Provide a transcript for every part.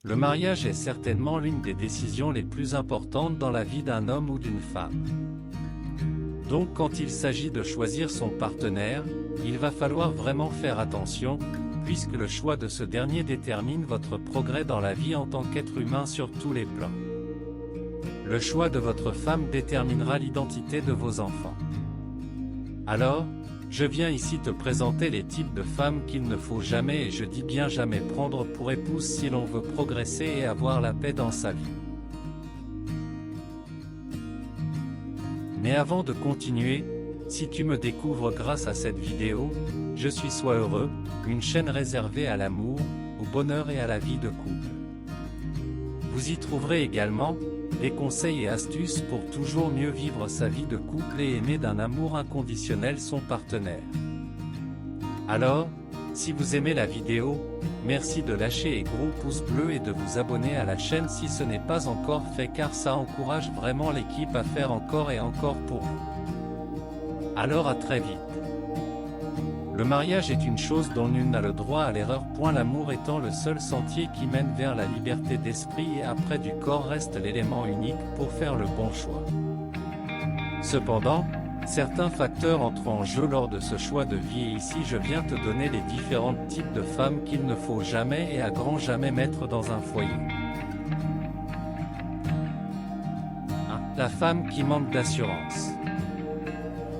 Le mariage est certainement l'une des décisions les plus importantes dans la vie d'un homme ou d'une femme. Donc quand il s'agit de choisir son partenaire, il va falloir vraiment faire attention, puisque le choix de ce dernier détermine votre progrès dans la vie en tant qu'être humain sur tous les plans. Le choix de votre femme déterminera l'identité de vos enfants. Alors, je viens ici te présenter les types de femmes qu'il ne faut jamais, et je dis bien jamais, prendre pour épouse si l'on veut progresser et avoir la paix dans sa vie. Mais avant de continuer, si tu me découvres grâce à cette vidéo, je suis Sois Heureux, une chaîne réservée à l'amour, au bonheur et à la vie de couple. Vous y trouverez également des conseils et astuces pour toujours mieux vivre sa vie de couple et aimer d'un amour inconditionnel son partenaire. Alors, si vous aimez la vidéo, merci de lâcher un gros pouce bleu et de vous abonner à la chaîne si ce n'est pas encore fait, car ça encourage vraiment l'équipe à faire encore et encore pour vous. Alors à très vite. Le mariage est une chose dont nul n'a le droit à l'erreur. L'amour étant le seul sentier qui mène vers la liberté d'esprit et après du corps reste l'élément unique pour faire le bon choix. Cependant, certains facteurs entrent en jeu lors de ce choix de vie et ici je viens te donner les différents types de femmes qu'il ne faut jamais et à grand jamais mettre dans un foyer. 1. La femme qui manque d'assurance.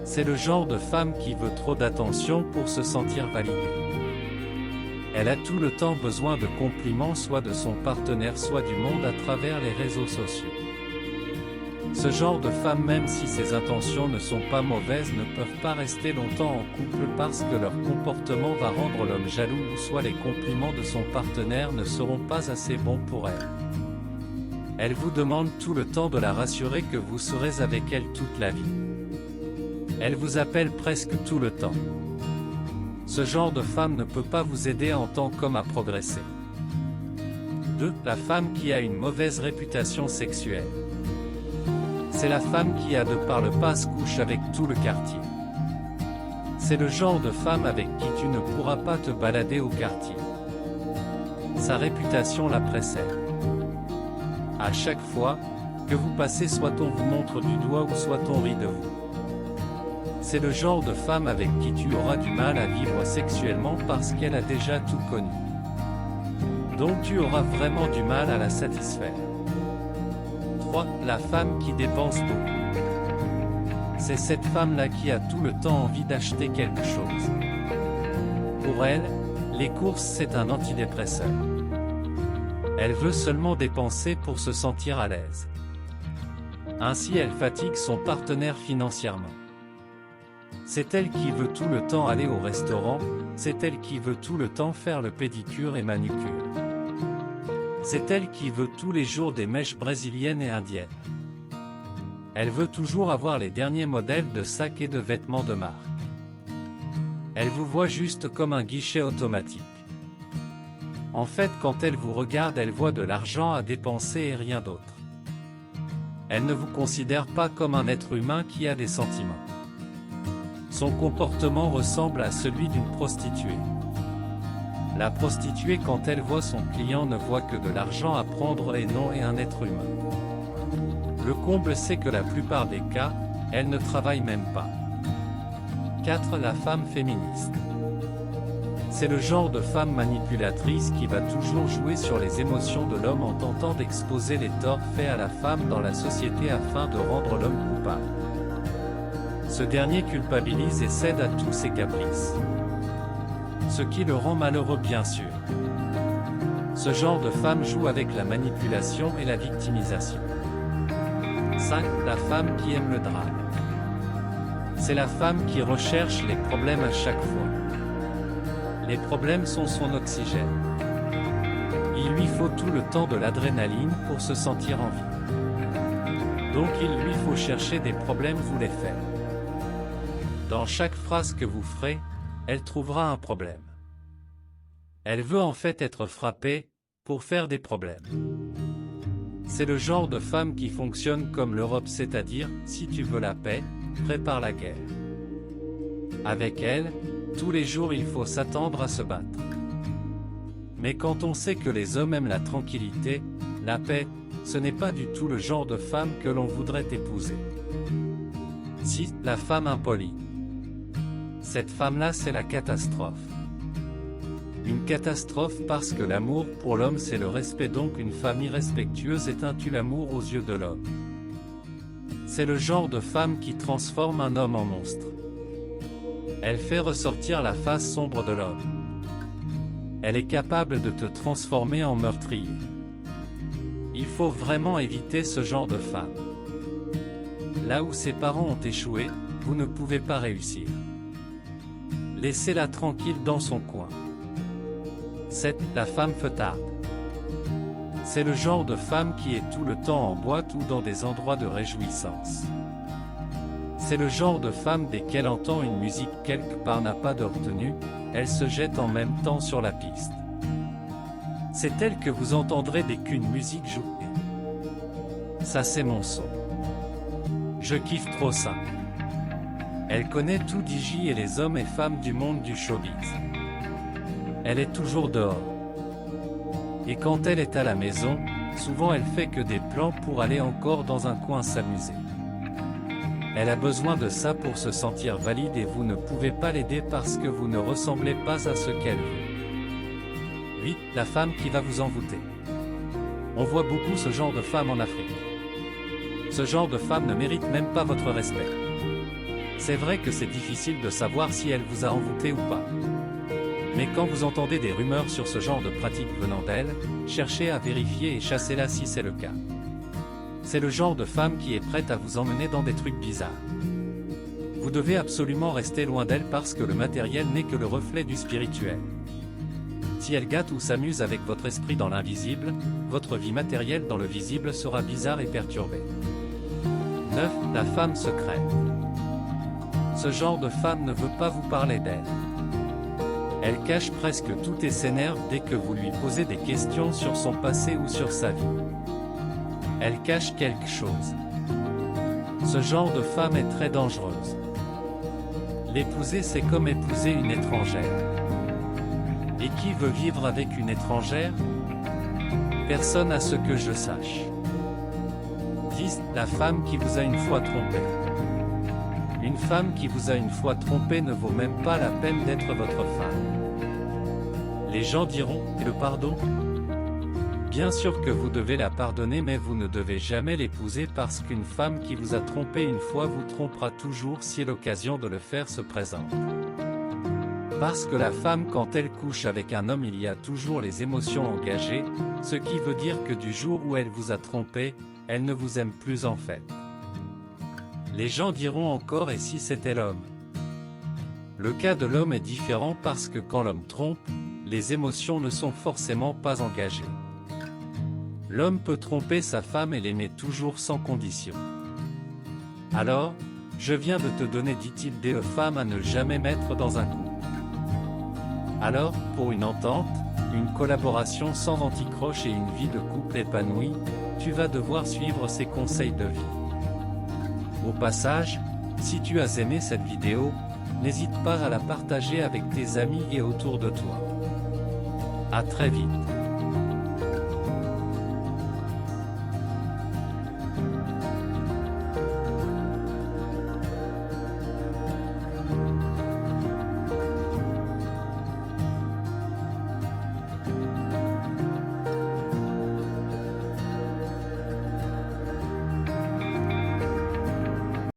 C'est le genre de femme qui veut trop d'attention pour se sentir validée. Elle a tout le temps besoin de compliments, soit de son partenaire, soit du monde à travers les réseaux sociaux. Ce genre de femme, même si ses intentions ne sont pas mauvaises, ne peuvent pas rester longtemps en couple parce que leur comportement va rendre l'homme jaloux, ou soit les compliments de son partenaire ne seront pas assez bons pour elle. Elle vous demande tout le temps de la rassurer que vous serez avec elle toute la vie. Elle vous appelle presque tout le temps. Ce genre de femme ne peut pas vous aider en tant qu'homme à progresser. 2. La femme qui a une mauvaise réputation sexuelle. C'est la femme qui a de par le passé couche avec tout le quartier. C'est le genre de femme avec qui tu ne pourras pas te balader au quartier. Sa réputation la précède. À chaque fois que vous passez, soit on vous montre du doigt ou soit on rit de vous. C'est le genre de femme avec qui tu auras du mal à vivre sexuellement parce qu'elle a déjà tout connu. Donc tu auras vraiment du mal à la satisfaire. 3. La femme qui dépense beaucoup. C'est cette femme-là qui a tout le temps envie d'acheter quelque chose. Pour elle, les courses c'est un antidépresseur. Elle veut seulement dépenser pour se sentir à l'aise. Ainsi elle fatigue son partenaire financièrement. C'est elle qui veut tout le temps aller au restaurant, c'est elle qui veut tout le temps faire le pédicure et manucure. C'est elle qui veut tous les jours des mèches brésiliennes et indiennes. Elle veut toujours avoir les derniers modèles de sacs et de vêtements de marque. Elle vous voit juste comme un guichet automatique. En fait, quand elle vous regarde, elle voit de l'argent à dépenser et rien d'autre. Elle ne vous considère pas comme un être humain qui a des sentiments. Son comportement ressemble à celui d'une prostituée. La prostituée, quand elle voit son client, ne voit que de l'argent à prendre et non un être humain. Le comble, c'est que la plupart des cas, elle ne travaille même pas. 4. La femme féministe. C'est le genre de femme manipulatrice qui va toujours jouer sur les émotions de l'homme en tentant d'exposer les torts faits à la femme dans la société afin de rendre l'homme coupable. Ce dernier culpabilise et cède à tous ses caprices. Ce qui le rend malheureux bien sûr. Ce genre de femme joue avec la manipulation et la victimisation. 5. La femme qui aime le drame. C'est la femme qui recherche les problèmes à chaque fois. Les problèmes sont son oxygène. Il lui faut tout le temps de l'adrénaline pour se sentir en vie. Donc il lui faut chercher des problèmes, vous les faire. Dans chaque phrase que vous ferez, elle trouvera un problème. Elle veut en fait être frappée, pour faire des problèmes. C'est le genre de femme qui fonctionne comme l'Europe, c'est-à-dire, si tu veux la paix, prépare la guerre. Avec elle, tous les jours il faut s'attendre à se battre. Mais quand on sait que les hommes aiment la tranquillité, la paix, ce n'est pas du tout le genre de femme que l'on voudrait épouser. 6. La femme impolie. Cette femme-là, c'est la catastrophe. Une catastrophe parce que l'amour pour l'homme c'est le respect, donc une femme irrespectueuse éteint-tu l'amour aux yeux de l'homme. C'est le genre de femme qui transforme un homme en monstre. Elle fait ressortir la face sombre de l'homme. Elle est capable de te transformer en meurtrier. Il faut vraiment éviter ce genre de femme. Là où ses parents ont échoué, vous ne pouvez pas réussir. Laissez-la tranquille dans son coin. 7. La femme feutarde. C'est le genre de femme qui est tout le temps en boîte ou dans des endroits de réjouissance. C'est le genre de femme dès qu'elle entend une musique quelque part n'a pas de retenue, elle se jette en même temps sur la piste. C'est elle que vous entendrez dès qu'une musique joue. Ça c'est mon son. Je kiffe trop ça. Elle connaît tout DJ et les hommes et femmes du monde du showbiz. Elle est toujours dehors. Et quand elle est à la maison, souvent elle fait que des plans pour aller encore dans un coin s'amuser. Elle a besoin de ça pour se sentir valide et vous ne pouvez pas l'aider parce que vous ne ressemblez pas à ce qu'elle veut. 8. La femme qui va vous envoûter. On voit beaucoup ce genre de femme en Afrique. Ce genre de femme ne mérite même pas votre respect. C'est vrai que c'est difficile de savoir si elle vous a envoûté ou pas. Mais quand vous entendez des rumeurs sur ce genre de pratique venant d'elle, cherchez à vérifier et chassez-la si c'est le cas. C'est le genre de femme qui est prête à vous emmener dans des trucs bizarres. Vous devez absolument rester loin d'elle parce que le matériel n'est que le reflet du spirituel. Si elle gâte ou s'amuse avec votre esprit dans l'invisible, votre vie matérielle dans le visible sera bizarre et perturbée. 9. La femme secrète. Ce genre de femme ne veut pas vous parler d'elle. Elle cache presque tout et s'énerve dès que vous lui posez des questions sur son passé ou sur sa vie. Elle cache quelque chose. Ce genre de femme est très dangereuse. L'épouser, c'est comme épouser une étrangère. Et qui veut vivre avec une étrangère? Personne à ce que je sache. 10. La femme qui vous a une fois trompé. Une femme qui vous a une fois trompé ne vaut même pas la peine d'être votre femme. Les gens diront, et le pardon? Bien sûr que vous devez la pardonner, mais vous ne devez jamais l'épouser parce qu'une femme qui vous a trompé une fois vous trompera toujours si l'occasion de le faire se présente. Parce que la femme, quand elle couche avec un homme, il y a toujours les émotions engagées, ce qui veut dire que du jour où elle vous a trompé, elle ne vous aime plus en fait. Les gens diront encore, et si c'était l'homme? Le cas de l'homme est différent parce que quand l'homme trompe, les émotions ne sont forcément pas engagées. L'homme peut tromper sa femme et l'aimer toujours sans condition. Alors, je viens de te donner 10 types de femmes à ne jamais mettre dans un couple. Alors, pour une entente, une collaboration sans anticroche et une vie de couple épanouie, tu vas devoir suivre ces conseils de vie. Au passage, si tu as aimé cette vidéo, n'hésite pas à la partager avec tes amis et autour de toi. À très vite.